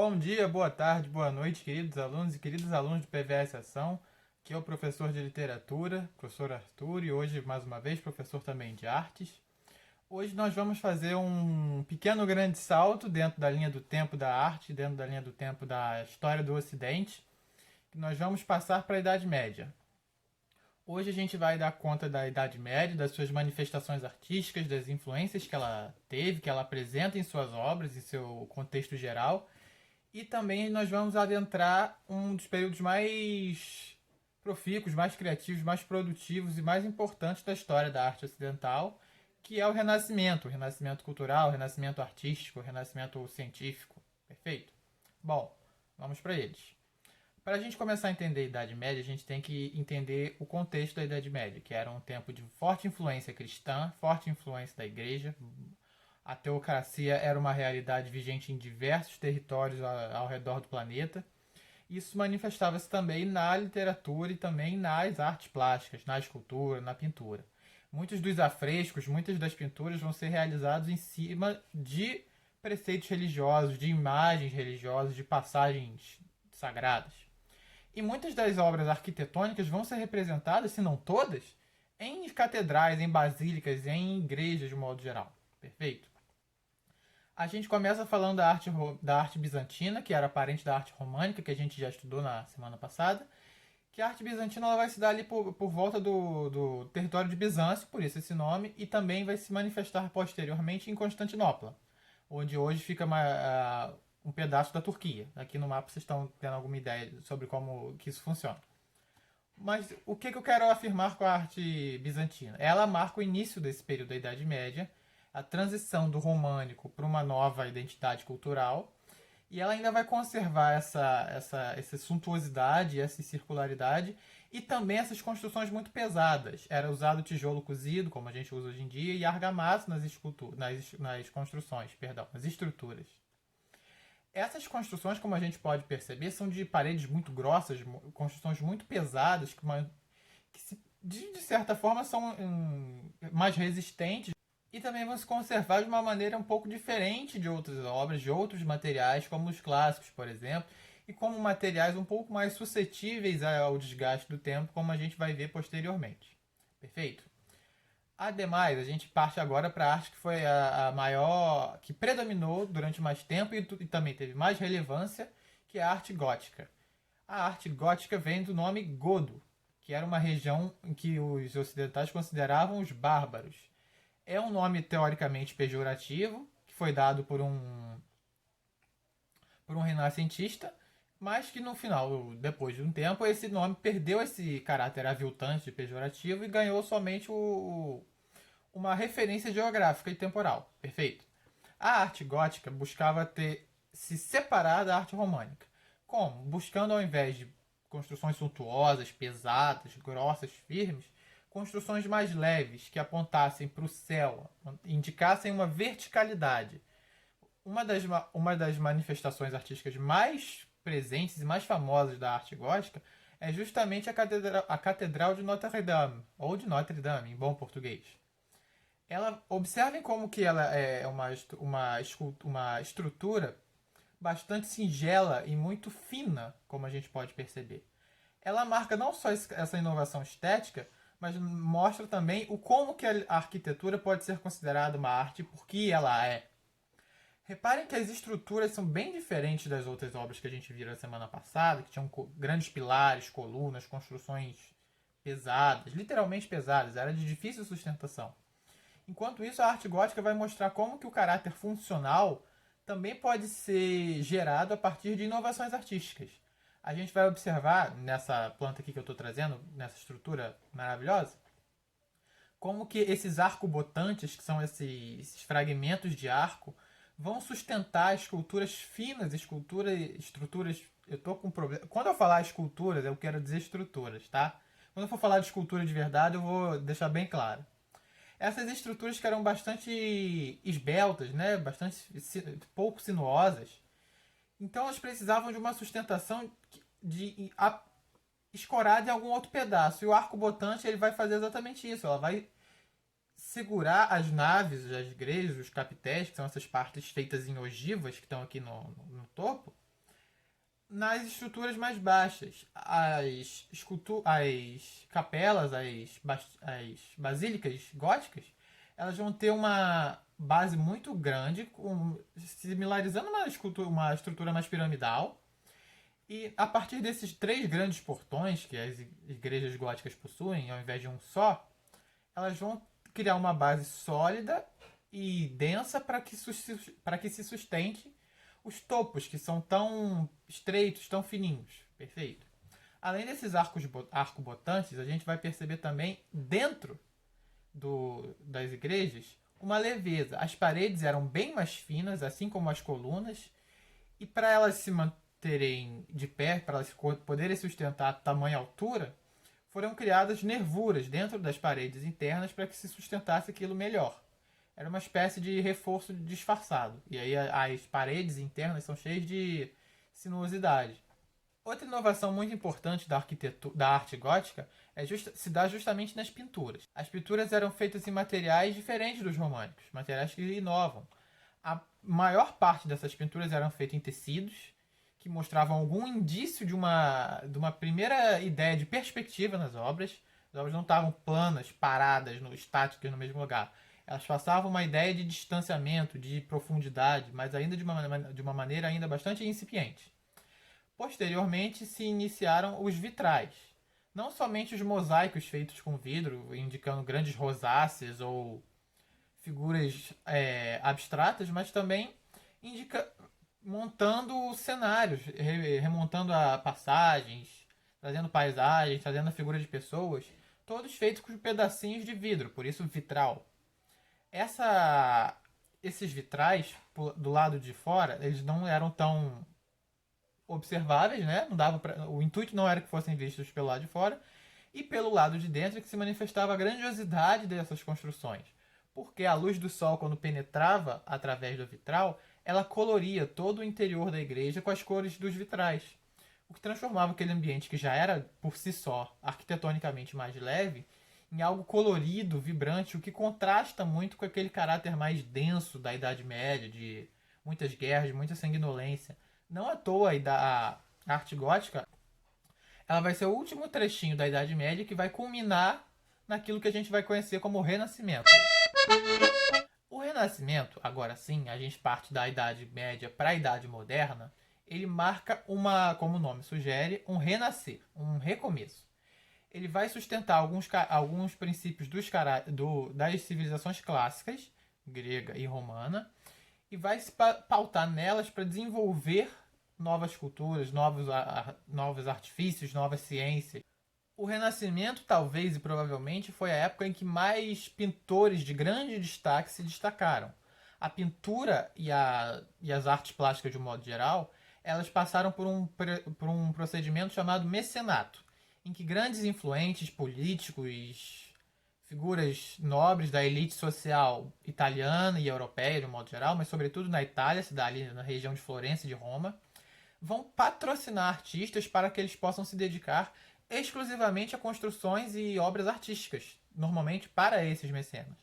Bom dia, boa tarde, boa noite, queridos alunos e queridas alunos do PVS Ação. Aqui é o professor de literatura, professor Arthur, e hoje, mais uma vez, professor também de artes. Hoje nós vamos fazer um pequeno grande salto dentro da linha do tempo da arte, dentro da linha do tempo da história do Ocidente, que nós vamos passar para a Idade Média. Hoje a gente vai dar conta da Idade Média, das suas manifestações artísticas, das influências que ela teve, que ela apresenta em suas obras, em seu contexto geral. E também nós vamos adentrar um dos períodos mais profícuos, mais criativos, mais produtivos e mais importantes da história da arte ocidental, que é o Renascimento cultural, o Renascimento artístico, o Renascimento científico. Perfeito? Bom, vamos para eles. Para a gente começar a entender a Idade Média, a gente tem que entender o contexto da Idade Média, que era um tempo de forte influência cristã, forte influência da igreja. A teocracia era uma realidade vigente em diversos territórios ao redor do planeta. Isso manifestava-se também na literatura e também nas artes plásticas, na escultura, na pintura. Muitos dos afrescos, muitas das pinturas vão ser realizados em cima de preceitos religiosos, de imagens religiosas, de passagens sagradas. E muitas das obras arquitetônicas vão ser representadas, se não todas, em catedrais, em basílicas, em igrejas de modo geral. Perfeito? A gente começa falando da arte bizantina, que era parente da arte românica, que a gente já estudou na semana passada. Que a arte bizantina ela vai se dar ali por volta do território de Bizâncio, por isso esse nome, e também vai se manifestar posteriormente em Constantinopla, onde hoje fica um pedaço da Turquia. Aqui no mapa vocês estão tendo alguma ideia sobre como que isso funciona. Mas o que eu quero afirmar com a arte bizantina? Ela marca o início desse período da Idade Média, a transição do românico para uma nova identidade cultural, e ela ainda vai conservar essa suntuosidade, essa circularidade, e também essas construções muito pesadas. Era usado tijolo cozido, como a gente usa hoje em dia, e argamassa nas construções, perdão, nas estruturas. Essas construções, como a gente pode perceber, são de paredes muito grossas, construções muito pesadas, de certa forma são mais resistentes e também vão se conservar de uma maneira um pouco diferente de outras obras, de outros materiais, como os clássicos, por exemplo, e como materiais um pouco mais suscetíveis ao desgaste do tempo, como a gente vai ver posteriormente. Perfeito? Ademais, a gente parte agora para a arte que foi a maior, que predominou durante mais tempo e também teve mais relevância, que é a arte gótica. A arte gótica vem do nome godo, que era uma região em que os ocidentais consideravam os bárbaros. É um nome teoricamente pejorativo, que foi dado por um renascentista, mas que no final, depois de um tempo, esse nome perdeu esse caráter aviltante, pejorativo e ganhou somente uma referência geográfica e temporal. Perfeito? A arte gótica buscava se separar da arte românica. Como? Buscando, ao invés de construções suntuosas, pesadas, grossas, firmes, construções mais leves que apontassem para o céu, indicassem uma verticalidade. Uma das manifestações artísticas mais presentes e mais famosas da arte gótica é justamente a Catedral de Notre Dame, ou de Notre Dame, em bom português. Observem como que ela é uma estrutura bastante singela e muito fina, como a gente pode perceber. Ela marca não só essa inovação estética, mas mostra também o como que a arquitetura pode ser considerada uma arte por que ela é. Reparem que as estruturas são bem diferentes das outras obras que a gente viu na semana passada, que tinham grandes pilares, colunas, construções pesadas, literalmente pesadas, era de difícil sustentação. Enquanto isso, a arte gótica vai mostrar como que o caráter funcional também pode ser gerado a partir de inovações artísticas. A gente vai observar nessa planta aqui que eu estou trazendo, nessa estrutura maravilhosa, como que esses arcobotantes, que são esses fragmentos de arco, vão sustentar esculturas finas, estruturas. Eu tô com problema. Quando eu falar esculturas, eu quero dizer estruturas, tá? Quando eu for falar de escultura de verdade, eu vou deixar bem claro. Essas estruturas que eram bastante esbeltas, né? Bastante pouco sinuosas. Então elas precisavam de uma sustentação escorada em algum outro pedaço. E o arco-botante ele vai fazer exatamente isso. Ela vai segurar as naves, as igrejas, os capitéis, que são essas partes feitas em ogivas que estão aqui no topo. nas estruturas mais baixas. As capelas, as basílicas góticas, elas vão ter uma base muito grande, similarizando uma estrutura mais piramidal. E a partir desses três grandes portões que as igrejas góticas possuem, ao invés de um só, elas vão criar uma base sólida e densa para que se sustente os topos, que são tão estreitos, tão fininhos. Perfeito. Além desses arcobotantes, a gente vai perceber também dentro das igrejas uma leveza. As paredes eram bem mais finas, assim como as colunas, e para elas se manterem de pé, para elas poderem sustentar a tamanha altura, foram criadas nervuras dentro das paredes internas para que se sustentasse aquilo melhor. Era uma espécie de reforço disfarçado. E aí as paredes internas são cheias de sinuosidade. Outra inovação muito importante da arte gótica se dá justamente nas pinturas. As pinturas eram feitas em materiais diferentes dos românicos, materiais que inovam. A maior parte dessas pinturas eram feitas em tecidos, que mostravam algum indício de uma primeira ideia de perspectiva nas obras. As obras não estavam planas, paradas, estáticas no mesmo lugar. Elas passavam uma ideia de distanciamento, de profundidade, mas ainda de uma maneira ainda bastante incipiente. Posteriormente se iniciaram os vitrais. Não somente os mosaicos feitos com vidro, indicando grandes rosáceas ou figuras abstratas, mas também montando cenários, remontando a passagens, trazendo paisagens, trazendo a figura de pessoas, todos feitos com pedacinhos de vidro, por isso vitral. Esses vitrais, do lado de fora, eles não eram tão observáveis, né? O intuito não era que fossem vistos pelo lado de fora, e pelo lado de dentro que se manifestava a grandiosidade dessas construções. Porque a luz do sol, quando penetrava através do vitral, ela coloria todo o interior da igreja com as cores dos vitrais, o que transformava aquele ambiente que já era, por si só, arquitetonicamente mais leve, em algo colorido, vibrante, o que contrasta muito com aquele caráter mais denso da Idade Média, de muitas guerras, de muita sanguinolência. Não à toa a arte gótica, ela vai ser o último trechinho da Idade Média que vai culminar naquilo que a gente vai conhecer como Renascimento. O Renascimento, agora sim, a gente parte da Idade Média para a Idade Moderna, ele marca como o nome sugere, um renascer, um recomeço. Ele vai sustentar alguns princípios das civilizações clássicas, grega e romana, e vai se pautar nelas para desenvolver novas culturas, novos artifícios, novas ciências. O Renascimento, talvez e provavelmente, foi a época em que mais pintores de grande destaque se destacaram. A pintura e as artes plásticas, de um modo geral, elas passaram por um procedimento chamado mecenato, em que grandes influentes políticos, figuras nobres da elite social italiana e europeia, de um modo geral, mas sobretudo na Itália, ali na região de Florença e de Roma, vão patrocinar artistas para que eles possam se dedicar exclusivamente a construções e obras artísticas, normalmente para esses mecenas.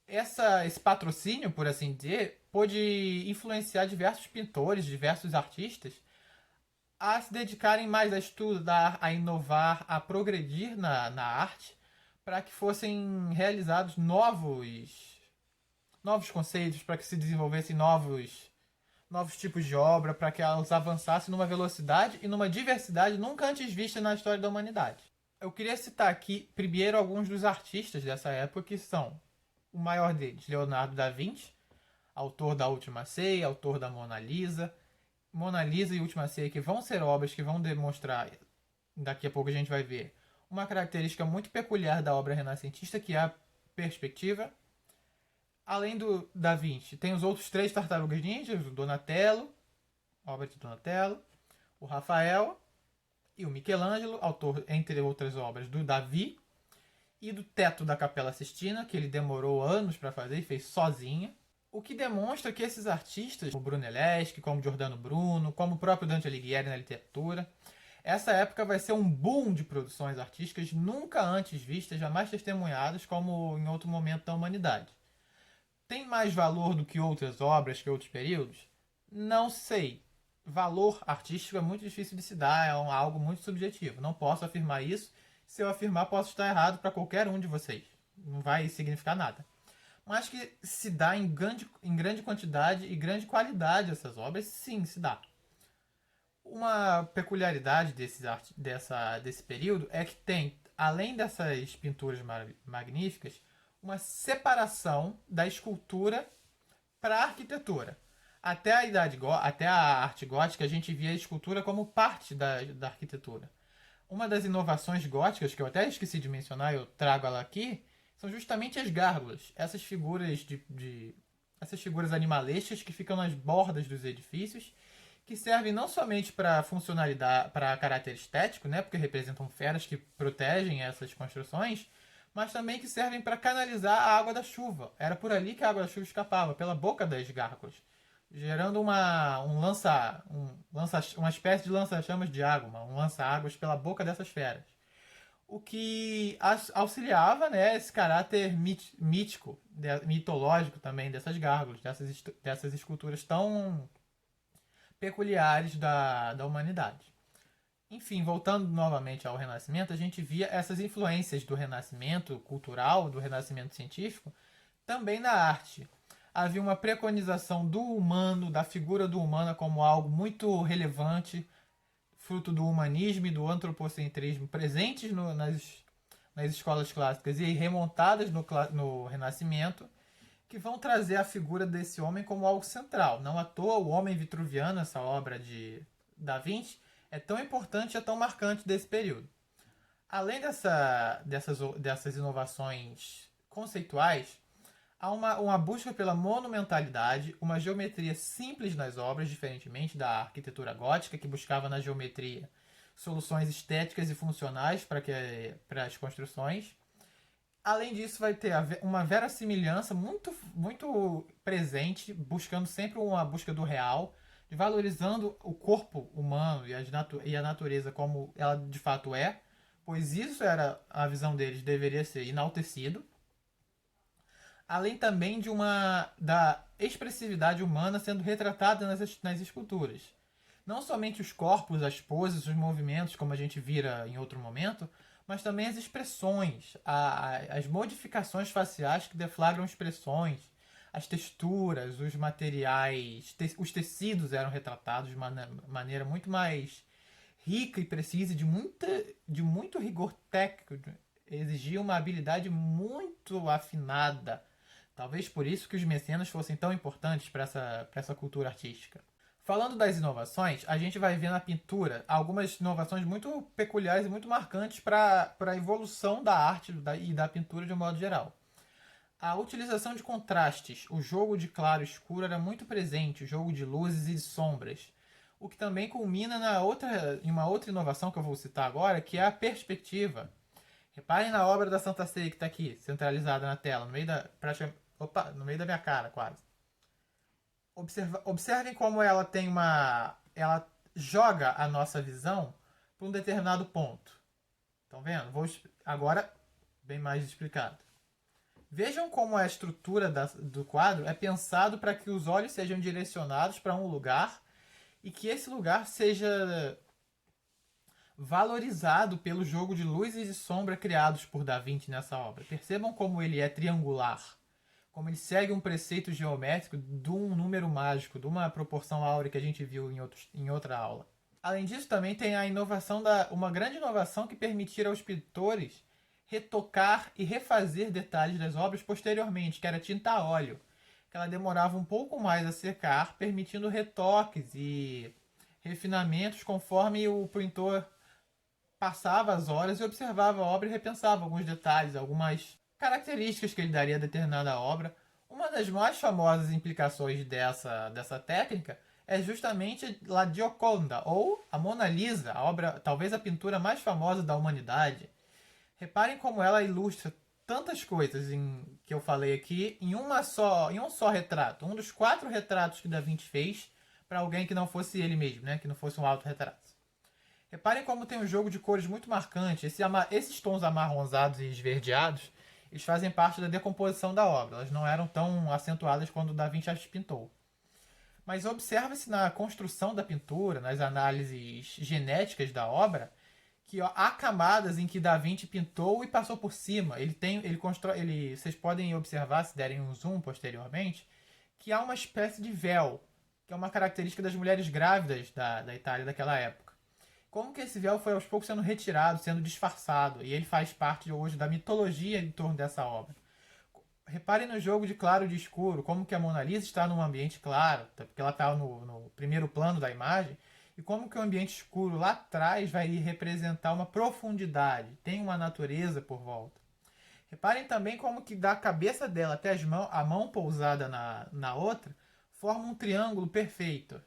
Esse patrocínio, por assim dizer, pôde influenciar diversos pintores, diversos artistas a se dedicarem mais a estudar, a inovar, a progredir na arte, para que fossem realizados novos conceitos, para que se desenvolvessem novos tipos de obra, para que elas avançassem numa velocidade e numa diversidade nunca antes vista na história da humanidade. Eu queria citar aqui, primeiro, alguns dos artistas dessa época, que são o maior deles, Leonardo da Vinci, autor da Última Ceia, autor da Mona Lisa. Mona Lisa e Última Ceia, que vão ser obras que vão demonstrar, daqui a pouco a gente vai ver, uma característica muito peculiar da obra renascentista, que é a perspectiva. Além do Da Vinci, tem os outros três tartarugas ninjas, o Donatello, obra de Donatello, o Rafael e o Michelangelo, autor, entre outras obras, do Davi, e do teto da Capela Sistina, que ele demorou anos para fazer e fez sozinho. O que demonstra que esses artistas, como Brunelleschi, como Giordano Bruno, como o próprio Dante Alighieri na literatura, essa época vai ser um boom de produções artísticas nunca antes vistas, jamais testemunhadas como em outro momento da humanidade. Tem mais valor do que outras obras, que outros períodos? Não sei. valor artístico é muito difícil de se dar, é algo muito subjetivo. Não posso afirmar isso. Se eu afirmar, posso estar errado para qualquer um de vocês. Não vai significar nada. Mas que se dá em grande quantidade e grande qualidade essas obras, sim, se dá. Uma peculiaridade desse período é que tem, além dessas pinturas magníficas, uma separação da escultura para a arquitetura. Até a arte gótica, a gente via a escultura como parte da arquitetura. Uma das inovações góticas, que eu até esqueci de mencionar, eu trago ela aqui, são justamente as gárgulas. Essas figuras animalescas que ficam nas bordas dos edifícios, que servem não somente para funcionalidade, para caráter estético, né, porque representam feras que protegem essas construções, mas também que servem para canalizar a água da chuva. Era por ali que a água da chuva escapava, pela boca das gárgulas, gerando uma espécie de lança-chamas de água, um lança-águas pela boca dessas feras. O que auxiliava, né, esse caráter mítico, mitológico também dessas gárgulas, dessas esculturas tão peculiares da humanidade. Enfim, voltando novamente ao Renascimento, a gente via essas influências do Renascimento cultural, do Renascimento científico, também na arte. Havia uma preconização do humano, da figura do humano como algo muito relevante, fruto do humanismo e do antropocentrismo presentes nas escolas clássicas e remontadas no Renascimento, que vão trazer a figura desse homem como algo central. Não à toa, o Homem Vitruviano, essa obra de Da Vinci, é tão importante e é tão marcante desse período. Além dessas inovações conceituais, há uma busca pela monumentalidade, uma geometria simples nas obras, diferentemente da arquitetura gótica, que buscava na geometria soluções estéticas e funcionais para as construções. Além disso, vai ter uma verossimilhança muito, muito presente, buscando sempre uma busca do real, valorizando o corpo humano e a natureza como ela de fato é, pois isso era a visão deles, deveria ser enaltecido. Além também da expressividade humana sendo retratada nas esculturas. Não somente os corpos, as poses, os movimentos, como a gente vira em outro momento, mas também as expressões, as modificações faciais que deflagram expressões, as texturas, os materiais, os tecidos eram retratados de maneira muito mais rica e precisa, de muito rigor técnico, exigia uma habilidade muito afinada. Talvez por isso que os mecenas fossem tão importantes para essa cultura artística. Falando das inovações, a gente vai ver na pintura algumas inovações muito peculiares e muito marcantes para a evolução da arte e da pintura de um modo geral. A utilização de contrastes, o jogo de claro e escuro era muito presente, o jogo de luzes e de sombras. O que também culmina em uma outra inovação que eu vou citar agora, que é a perspectiva. Reparem na obra da Santa Ceia que está aqui, centralizada na tela, no meio da minha cara, quase. Observem como ela tem ela joga a nossa visão para um determinado ponto. Estão vendo? Agora, bem mais explicado. Vejam como a estrutura do quadro é pensado para que os olhos sejam direcionados para um lugar e que esse lugar seja valorizado pelo jogo de luzes e sombra criados por Da Vinci nessa obra. Percebam como ele é triangular, como ele segue um preceito geométrico de um número mágico, de uma proporção áurea que a gente viu em outra aula. Além disso, também tem uma grande inovação que permitirá aos pintores retocar e refazer detalhes das obras posteriormente, que era tinta a óleo, que ela demorava um pouco mais a secar, permitindo retoques e refinamentos conforme o pintor passava as horas e observava a obra e repensava alguns detalhes, algumas características que ele daria a determinada obra. Uma das mais famosas implicações dessa técnica é justamente La Gioconda, ou a Mona Lisa, a obra, talvez a pintura mais famosa da humanidade. Reparem como ela ilustra tantas coisas que eu falei aqui em um só retrato. Um dos 4 retratos que Da Vinci fez para alguém que não fosse ele mesmo, né? Que não fosse um autorretrato. Reparem como tem um jogo de cores muito marcante. Esses tons amarronzados e esverdeados, eles fazem parte da decomposição da obra. Elas não eram tão acentuadas quando Da Vinci as pintou. mas observa-se na construção da pintura, nas análises genéticas da obra, que ó, há camadas em que Da Vinci pintou e passou por cima. Vocês podem observar, se derem um zoom posteriormente, que há uma espécie de véu, que é uma característica das mulheres grávidas da Itália daquela época. Como que esse véu foi aos poucos sendo retirado, sendo disfarçado, e ele faz parte hoje da mitologia em torno dessa obra. Reparem no jogo de claro e de escuro, como que a Mona Lisa está num ambiente claro, porque ela está no primeiro plano da imagem, e como que o ambiente escuro lá atrás vai representar uma profundidade, tem uma natureza por volta. Reparem também como que da cabeça dela até a mão pousada na outra, forma um triângulo perfeito.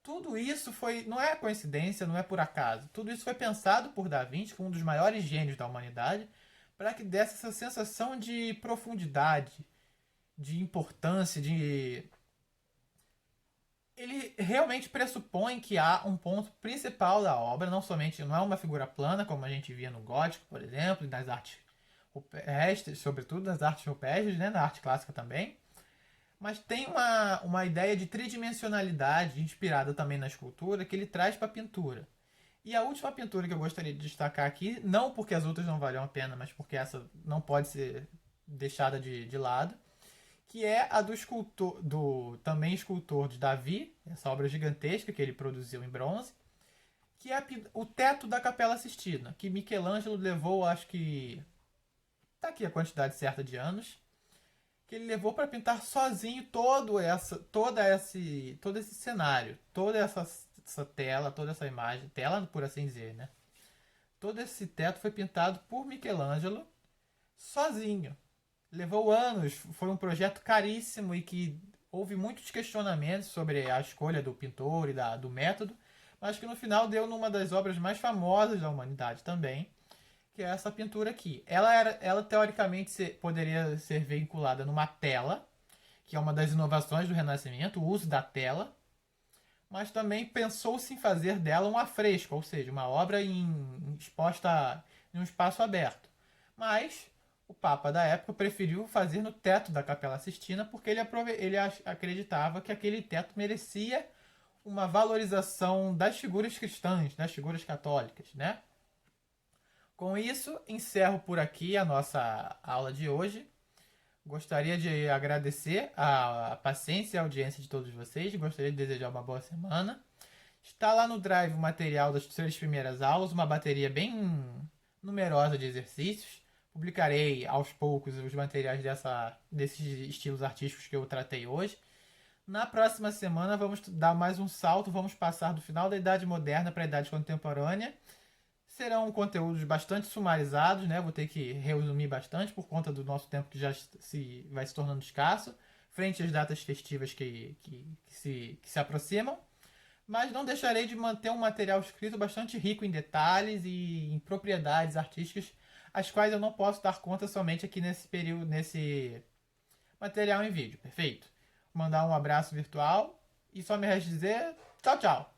Tudo isso não é coincidência, não é por acaso. Tudo isso foi pensado por Da Vinci, um dos maiores gênios da humanidade, para que desse essa sensação de profundidade, de importância, de... Ele realmente pressupõe que há um ponto principal da obra, não é uma figura plana, como a gente via no gótico, por exemplo, e nas artes rupestres, sobretudo nas artes rupestres, né, na arte clássica também, mas tem uma ideia de tridimensionalidade inspirada também na escultura que ele traz para a pintura. E a última pintura que eu gostaria de destacar aqui, não porque as outras não valham a pena, mas porque essa não pode ser deixada de lado, que é a do também escultor de Davi, essa obra gigantesca que ele produziu em bronze, que é o teto da Capela Sistina, que Michelangelo levou, acho que... tá aqui a quantidade certa de anos, que ele levou para pintar sozinho todo esse cenário, toda essa tela, toda essa imagem, tela por assim dizer, né? Todo esse teto foi pintado por Michelangelo sozinho. Levou anos, foi um projeto caríssimo e que houve muitos questionamentos sobre a escolha do pintor e do método, mas que no final deu numa das obras mais famosas da humanidade também, que é essa pintura aqui. Ela teoricamente poderia ser vinculada numa tela, que é uma das inovações do Renascimento, o uso da tela, mas também pensou-se em fazer dela um afresco, ou seja, uma obra exposta em um espaço aberto. Mas o Papa da época preferiu fazer no teto da Capela Sistina porque ele acreditava que aquele teto merecia uma valorização das figuras cristãs, das figuras católicas, né? Com isso, encerro por aqui a nossa aula de hoje. Gostaria de agradecer a paciência e a audiência de todos vocês. Gostaria de desejar uma boa semana. Está lá no Drive o material das 3 primeiras aulas, uma bateria bem numerosa de exercícios. Publicarei aos poucos os materiais desses estilos artísticos que eu tratei hoje. Na próxima semana vamos dar mais um salto, vamos passar do final da Idade Moderna para a Idade Contemporânea. Serão conteúdos bastante sumarizados, né? Vou ter que resumir bastante por conta do nosso tempo que já vai se tornando escasso, frente às datas festivas que se aproximam. Mas não deixarei de manter um material escrito bastante rico em detalhes e em propriedades artísticas, as quais eu não posso dar conta somente aqui nesse material em vídeo, perfeito? Vou mandar um abraço virtual e só me resta dizer tchau, tchau!